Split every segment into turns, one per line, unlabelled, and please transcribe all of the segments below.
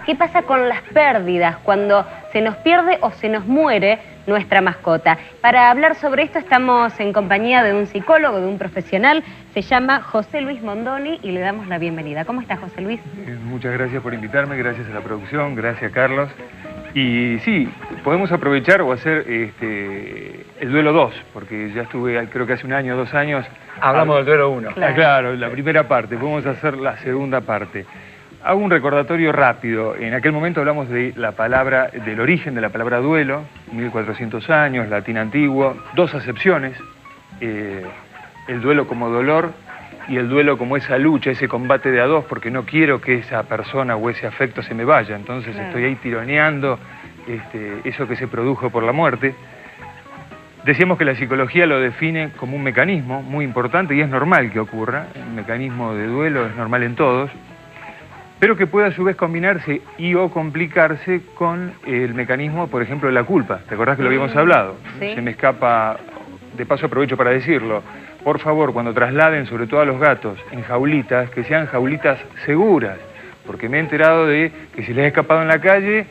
¿Qué pasa con las pérdidas cuando se nos pierde o se nos muere nuestra mascota? Para hablar sobre esto estamos en compañía de un psicólogo, de un profesional, se llama José Luis Mondoni y le damos la bienvenida. ¿Cómo está, José Luis?
Muchas gracias por invitarme, gracias a la producción, gracias Carlos. Y sí, podemos aprovechar o hacer el duelo 2, porque ya estuve, creo que hace un año, 2 años...
Hablamos del duelo 1.
Claro, la primera parte, podemos hacer la segunda parte. Hago un recordatorio rápido. En aquel momento hablamos de la palabra, del origen de la palabra duelo, 1400 años, latín antiguo, 2 acepciones, el duelo como dolor y el duelo como esa lucha, ese combate de a dos, porque no quiero que esa persona o ese afecto se me vaya, entonces estoy ahí tironeando eso que se produjo por la muerte. Decíamos que la psicología lo define como un mecanismo muy importante y es normal que ocurra, el mecanismo de duelo es normal en todos, pero que puede a su vez combinarse y o complicarse con el mecanismo, por ejemplo, de la culpa. ¿Te acordás que lo habíamos hablado?
Sí.
Se me escapa, de paso aprovecho para decirlo, por favor, cuando trasladen, sobre todo a los gatos, en jaulitas, que sean jaulitas seguras, porque me he enterado de que se les ha escapado en la calle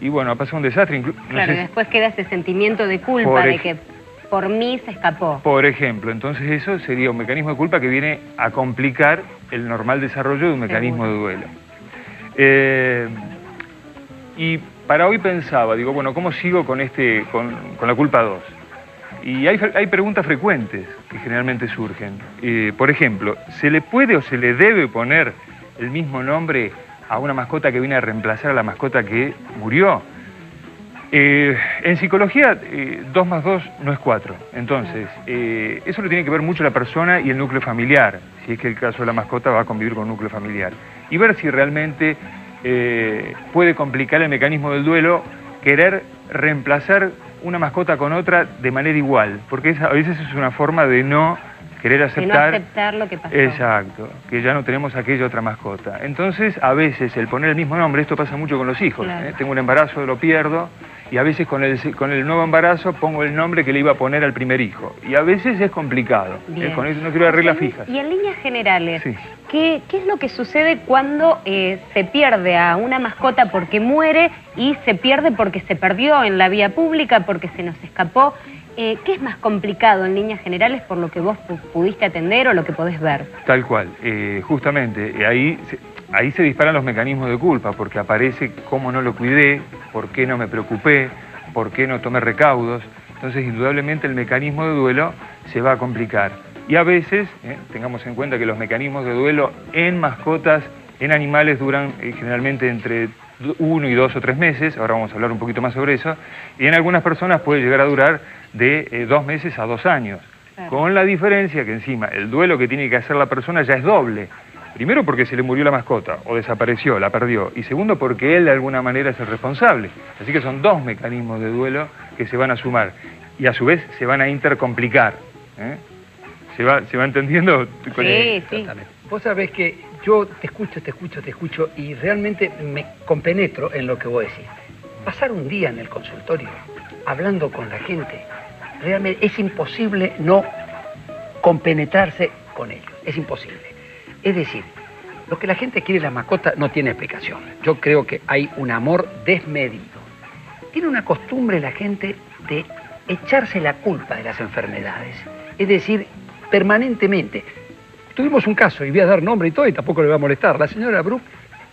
y bueno, ha pasado un desastre.
Claro, y después queda ese sentimiento de culpa, de que por mí se escapó.
Por ejemplo, entonces eso sería un mecanismo de culpa que viene a complicar el normal desarrollo de un mecanismo de duelo. Y para hoy pensaba, digo, bueno, ¿cómo sigo con la culpa 2? Y hay preguntas frecuentes que generalmente surgen. Por ejemplo, ¿se le puede o se le debe poner el mismo nombre a una mascota que viene a reemplazar a la mascota que murió? En psicología, 2 más 2 no es 4. Entonces, eso lo tiene que ver mucho la persona y el núcleo familiar, si es que el caso de la mascota va a convivir con un núcleo familiar. Y ver si realmente puede complicar el mecanismo del duelo querer reemplazar una mascota con otra de manera igual, porque a veces es una forma de no querer aceptar...
De no aceptar lo que pasó.
Exacto, que ya no tenemos aquella otra mascota. Entonces, a veces el poner el mismo nombre, esto pasa mucho con los hijos.
Claro.
Tengo un embarazo, lo pierdo, y a veces con el nuevo embarazo pongo el nombre que le iba a poner al primer hijo. Y a veces es complicado. Con eso no quiero dar reglas fijas.
Y en líneas generales,
sí.
¿Qué es lo que sucede cuando se pierde a una mascota porque muere y se pierde porque se perdió en la vía pública, porque se nos escapó? ¿Qué es más complicado en líneas generales por lo que vos pudiste atender o lo que podés ver?
Tal cual, justamente, ahí se disparan los mecanismos de culpa, porque aparece cómo no lo cuidé, por qué no me preocupé, por qué no tomé recaudos. Entonces, indudablemente, el mecanismo de duelo se va a complicar. Y a veces, tengamos en cuenta que los mecanismos de duelo en mascotas, en animales, duran generalmente entre 1 y 2 o 3 meses, ahora vamos a hablar un poquito más sobre eso, y en algunas personas puede llegar a durar de 2 meses a 2 años, claro. Con la diferencia que encima el duelo que tiene que hacer la persona ya es doble. Primero porque se le murió la mascota, o desapareció, la perdió, y segundo porque él de alguna manera es el responsable. Así que son 2 mecanismos de duelo que se van a sumar, y a su vez se van a intercomplicar. ¿Se va entendiendo?
Sí, sí.
Vos sabés que yo te escucho y realmente me compenetro en lo que vos decís. Pasar un día en el consultorio hablando con la gente, realmente es imposible no compenetrarse con ellos, es imposible. Es decir, lo que la gente quiere la mascota no tiene explicación. Yo creo que hay un amor desmedido. Tiene una costumbre la gente de echarse la culpa de las enfermedades, es decir, permanentemente. Tuvimos un caso, y voy a dar nombre y todo, y tampoco le va a molestar. La señora Brook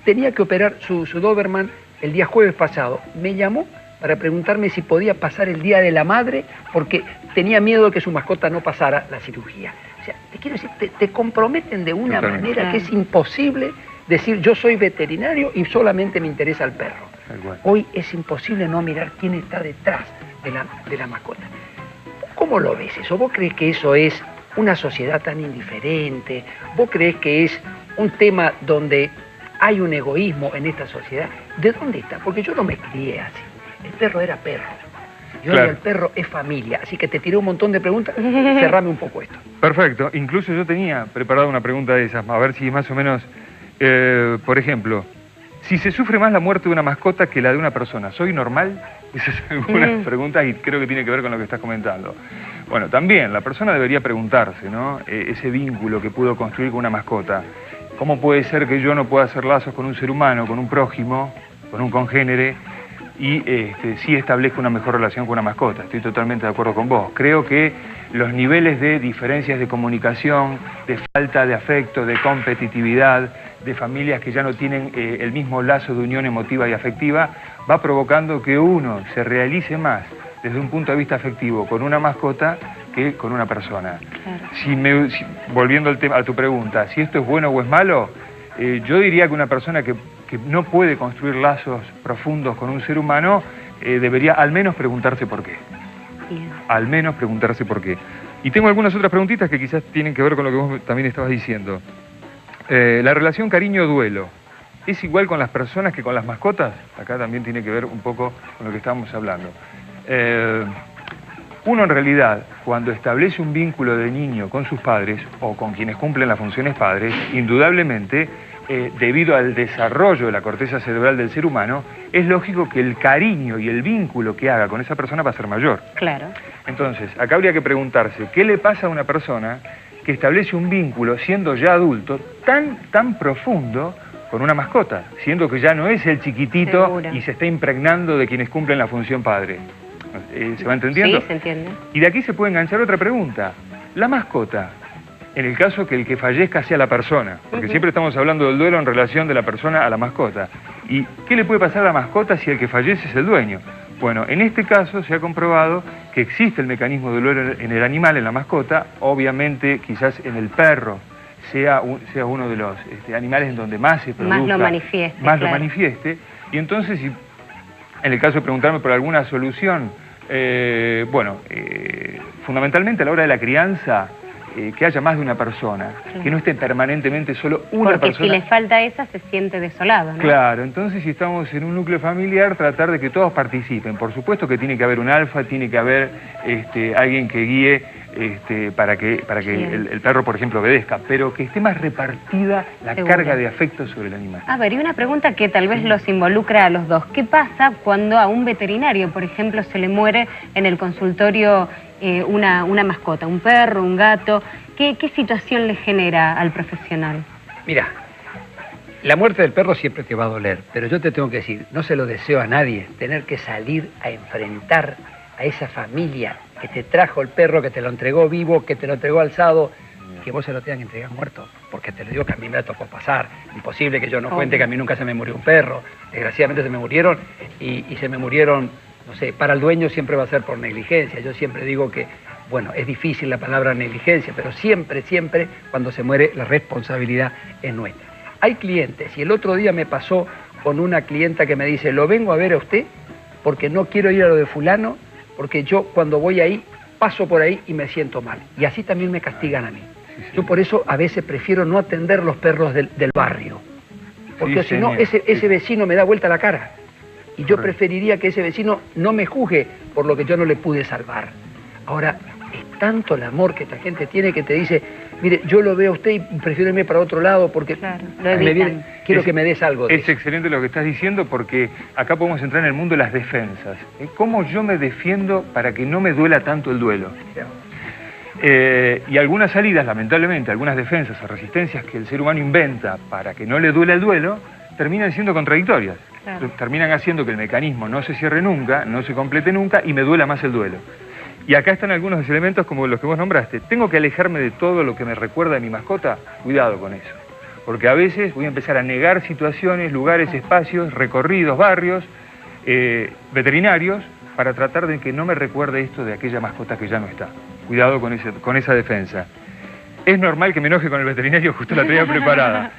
tenía que operar su Doberman el día jueves pasado. Me llamó para preguntarme si podía pasar el Día de la Madre, porque tenía miedo de que su mascota no pasara la cirugía. O sea, te quiero decir, te comprometen de una manera que es imposible decir yo soy veterinario y solamente me interesa el perro. Hoy es imposible no mirar quién está detrás de la mascota. ¿Cómo lo ves eso? ¿Vos crees que eso es una sociedad tan indiferente? ¿Vos crees que es un tema donde hay un egoísmo en esta sociedad? ¿De dónde está? Porque yo no me crié así. El perro era perro. Y hoy el perro es familia. Así que te tiré un montón de preguntas. Cerrame un poco esto.
Perfecto. Incluso yo tenía preparada una pregunta de esas, a ver si más o menos... por ejemplo, si se sufre más la muerte de una mascota que la de una persona, ¿soy normal? Esas son algunas preguntas y creo que tiene que ver con lo que estás comentando. Bueno, también la persona debería preguntarse, ¿no? Ese vínculo que pudo construir con una mascota. ¿Cómo puede ser que yo no pueda hacer lazos con un ser humano, con un prójimo, con un congénere y sí establezca una mejor relación con una mascota. Estoy totalmente de acuerdo con vos. Creo que los niveles de diferencias de comunicación, de falta de afecto, de competitividad, de familias que ya no tienen el mismo lazo de unión emotiva y afectiva, va provocando que uno se realice más desde un punto de vista afectivo con una mascota que con una persona. Claro. Volviendo a tu pregunta, si esto es bueno o es malo, yo diría que una persona que no puede construir lazos profundos con un ser humano debería al menos preguntarse por qué. Bien. Al menos preguntarse por qué. Y tengo algunas otras preguntitas que quizás tienen que ver con lo que vos también estabas diciendo. La relación cariño-duelo, ¿es igual con las personas que con las mascotas? Acá también tiene que ver un poco con lo que estábamos hablando. Uno en realidad, cuando establece un vínculo de niño con sus padres o con quienes cumplen las funciones padres, indudablemente, debido al desarrollo de la corteza cerebral del ser humano, es lógico que el cariño y el vínculo que haga con esa persona va a ser mayor.
Claro.
Entonces, acá habría que preguntarse, ¿qué le pasa a una persona que establece un vínculo, siendo ya adulto, tan profundo con una mascota, siendo que ya no es el chiquitito
Seguro.
Y se está impregnando de quienes cumplen la función padre? ¿Se va entendiendo?
Sí, se entiende.
Y de aquí se puede enganchar otra pregunta. La mascota, en el caso que el que fallezca sea la persona, porque siempre estamos hablando del duelo en relación de la persona a la mascota. ¿Y qué le puede pasar a la mascota si el que fallece es el dueño? Bueno, en este caso se ha comprobado que existe el mecanismo de duelo en el animal, en la mascota, obviamente quizás en el perro sea uno de los animales en donde más se produzca,
más lo manifieste.
Más lo manifieste. Y entonces, si, en el caso de preguntarme por alguna solución, fundamentalmente a la hora de la crianza, que haya más de una persona, claro, que no esté permanentemente solo una persona.
Porque si le falta esa, se siente desolado, ¿no?
Claro, entonces si estamos en un núcleo familiar, tratar de que todos participen. Por supuesto que tiene que haber un alfa, tiene que haber alguien que guíe para que el perro, por ejemplo, obedezca, pero que esté más repartida la carga de afecto sobre el animal.
A ver, y una pregunta que tal vez los involucra a los dos. ¿Qué pasa cuando a un veterinario, por ejemplo, se le muere en el consultorio una mascota, un perro, un gato? ¿Qué situación le genera al profesional?
Mira, la muerte del perro siempre te va a doler, pero yo te tengo que decir, no se lo deseo a nadie, tener que salir a enfrentar a esa familia que te trajo el perro, que te lo entregó vivo, que te lo entregó alzado, que vos se lo tengan que entregar muerto, porque te lo digo que a mí me tocó pasar. Imposible que yo no cuente que a mí nunca se me murió un perro. Desgraciadamente se me murieron y se me murieron, no sé, para el dueño siempre va a ser por negligencia. Yo siempre digo que, bueno, es difícil la palabra negligencia, pero siempre, siempre cuando se muere la responsabilidad es nuestra. Hay clientes, y el otro día me pasó con una clienta que me dice, lo vengo a ver a usted porque no quiero ir a lo de fulano, porque yo cuando voy ahí, paso por ahí y me siento mal. Y así también me castigan a mí. Yo por eso a veces prefiero no atender los perros del barrio. Porque si no, ese vecino me da vuelta la cara. Y yo preferiría que ese vecino no me juzgue por lo que yo no le pude salvar. Ahora, es tanto el amor que esta gente tiene que te dice, mire, yo lo veo a usted y prefiero irme para otro lado porque quiero que me des algo de
eso. Es excelente lo que estás diciendo porque acá podemos entrar en el mundo de las defensas. ¿Cómo yo me defiendo para que no me duela tanto el duelo? Y algunas salidas, lamentablemente, algunas defensas o resistencias que el ser humano inventa para que no le duela el duelo, terminan siendo contradictorias. Claro. Terminan haciendo que el mecanismo no se cierre nunca, no se complete nunca y me duela más el duelo. Y acá están algunos de los elementos como los que vos nombraste. ¿Tengo que alejarme de todo lo que me recuerda a mi mascota? Cuidado con eso. Porque a veces voy a empezar a negar situaciones, lugares, espacios, recorridos, barrios, veterinarios, para tratar de que no me recuerde esto de aquella mascota que ya no está. Cuidado con esa defensa. Es normal que me enoje con el veterinario, justo la tenía preparada.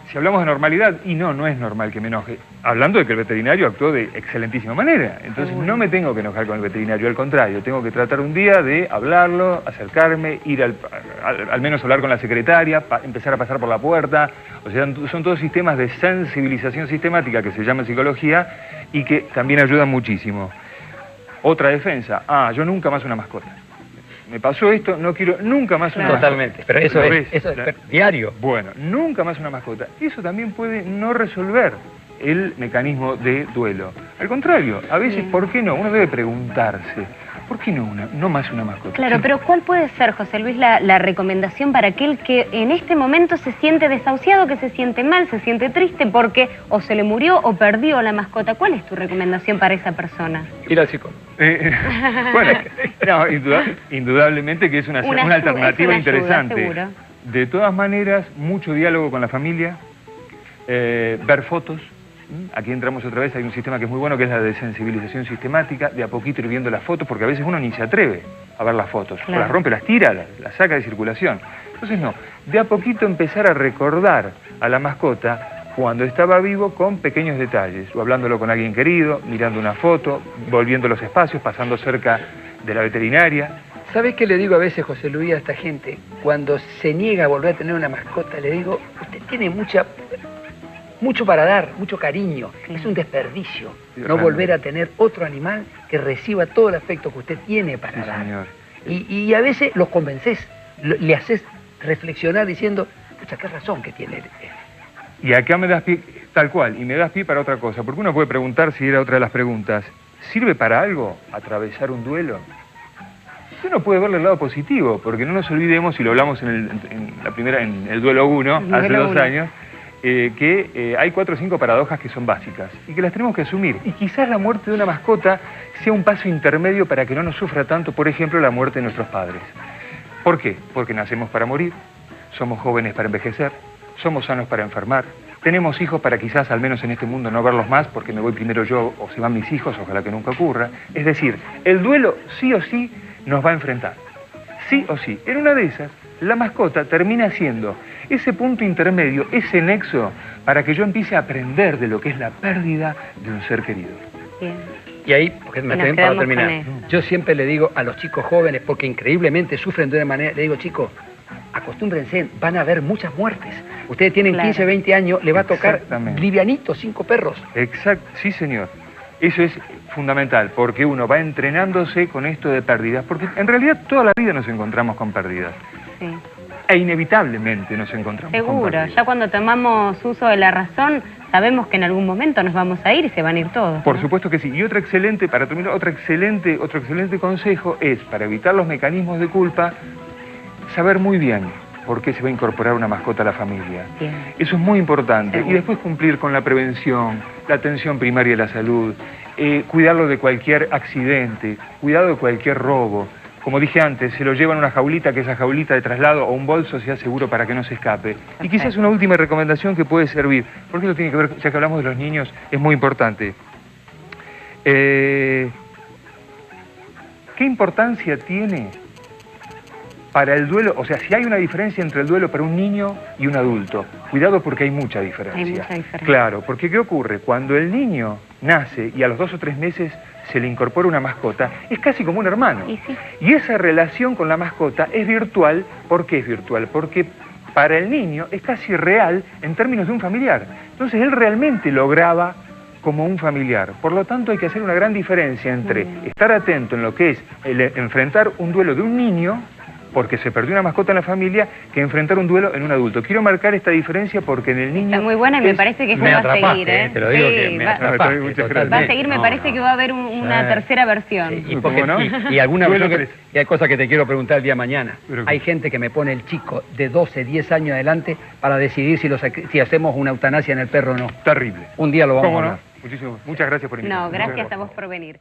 Si hablamos de normalidad, y no es normal que me enoje. Hablando de que el veterinario actuó de excelentísima manera. Entonces no me tengo que enojar con el veterinario, al contrario, tengo que tratar un día de hablarlo, acercarme, ir al menos hablar con la secretaria, empezar a pasar por la puerta. O sea, son todos sistemas de sensibilización sistemática que se llama psicología y que también ayudan muchísimo. Otra defensa, yo nunca más una mascota. Me pasó esto, no quiero nunca más una mascota.
Totalmente, pero eso es diario.
Bueno, nunca más una mascota. Eso también puede no resolver el mecanismo de duelo. Al contrario, a veces, ¿por qué no? Uno debe preguntarse, ¿por qué no más una mascota?
Claro,
Sí.
pero ¿cuál puede ser, José Luis, la recomendación para aquel que en este momento se siente desahuciado, que se siente mal, se siente triste porque o se le murió o perdió la mascota? ¿Cuál es tu recomendación para esa persona?
Ir al psicólogo.
Bueno, no, indudablemente que es una alternativa
es una ayuda,
interesante.
seguro.
De todas maneras, mucho diálogo con la familia, ver fotos. Aquí entramos otra vez, hay un sistema que es muy bueno, que es la de sensibilización sistemática, de a poquito ir viendo las fotos, porque a veces uno ni se atreve a ver las fotos,
Claro.
o las rompe, las tira, las saca de circulación. Entonces no, de a poquito empezar a recordar a la mascota cuando estaba vivo con pequeños detalles, o hablándolo con alguien querido, mirando una foto, volviendo los espacios, pasando cerca de la veterinaria.
¿Sabés qué le digo a veces, José Luis, a esta gente? Cuando se niega a volver a tener una mascota, le digo, usted tiene mucho para dar, mucho cariño. Es un desperdicio
Sí,
no
realmente.
volver a tener otro animal que reciba todo el afecto que usted tiene para
Sí,
dar.
señor.
Y a veces los convences, le haces reflexionar diciendo, pucha, qué razón que tiene.
Y acá me das pie, tal cual, y me das pie para otra cosa, porque uno puede preguntar, si era otra de las preguntas, ¿sirve para algo atravesar un duelo? Uno puede verle el lado positivo, porque no nos olvidemos, y lo hablamos en el duelo 1, hace
Duelo
2
uno.
años, que hay 4 o 5 paradojas que son básicas y que las tenemos que asumir. Y quizás la muerte de una mascota sea un paso intermedio para que no nos sufra tanto, por ejemplo, la muerte de nuestros padres. ¿Por qué? Porque nacemos para morir, somos jóvenes para envejecer, somos sanos para enfermar, tenemos hijos para quizás, al menos en este mundo, no verlos más porque me voy primero yo o se van mis hijos, ojalá que nunca ocurra. Es decir, el duelo sí o sí nos va a enfrentar. Sí o sí. En una de esas, la mascota termina siendo ese punto intermedio, ese nexo, para que yo empiece a aprender de lo que es la pérdida de un ser querido.
Bien.
Y ahí, porque me
Y nos
atreven para
quedamos
terminar,
con eso.
yo siempre le digo a los chicos jóvenes, porque increíblemente sufren de una manera, le digo, chicos, acostúmbrense, van a haber muchas muertes. Ustedes tienen
Claro.
15, 20 años, le va a tocar
Exactamente.
livianito, 5 perros.
Exacto, sí señor. Eso es fundamental, porque uno va entrenándose con esto de pérdidas, porque en realidad toda la vida nos encontramos con pérdidas,
Sí.
e inevitablemente nos encontramos con
Seguro,
pérdidas.
ya cuando tomamos uso de la razón, sabemos que en algún momento nos vamos a ir y se van a ir todos.
Por
¿no?
supuesto que sí. Y otra excelente, para terminar, otro excelente consejo es, para evitar los mecanismos de culpa, saber muy bien por qué se va a incorporar una mascota a la familia.
Bien.
Eso es muy importante.
Seguro.
Y después cumplir con la prevención, la atención primaria de la salud, cuidarlo de cualquier accidente, cuidado de cualquier robo. Como dije antes, se lo llevan a una jaulita, que esa jaulita de traslado o un bolso sea seguro para que no se escape. Y quizás una última recomendación que puede servir, porque eso tiene que ver, ya que hablamos de los niños, es muy importante. ¿Qué importancia tiene para el duelo? O sea, si hay una diferencia entre el duelo para un niño y un adulto, cuidado porque hay mucha diferencia.
Hay mucha diferencia.
Claro, porque ¿qué ocurre? Cuando el niño nace y a los 2 o 3 meses se le incorpora una mascota, es casi como un hermano.
Y sí.
Y esa relación con la mascota es virtual. ¿Por qué es virtual? Porque para el niño es casi real en términos de un familiar. Entonces él realmente lo graba como un familiar. Por lo tanto hay que hacer una gran diferencia entre estar atento en lo que es enfrentar un duelo de un niño, porque se perdió una mascota en la familia, que enfrentar un duelo en un adulto. Quiero marcar esta diferencia porque en el niño...
Está muy buena y me parece que esto
Me
va a
atrapaste,
seguir, ¿eh?
te lo digo
Sí,
que me
va,
atrapaste.
Muchas
totalmente.
va a seguir, me
No,
parece
no.
que va a haber una tercera versión.
Sí, y,
¿Cómo
porque,
no?
y alguna
Duelo
versión y hay cosas que te quiero preguntar el día de mañana.
Pero
Hay
¿cómo?
gente que me pone el chico de 12, 10 años adelante para decidir si hacemos una eutanasia en el perro o no.
Terrible.
Un día lo vamos
¿Cómo
a
no?
hablar.
Muchas gracias por invitarme.
No,
Muchas
gracias a vos por venir.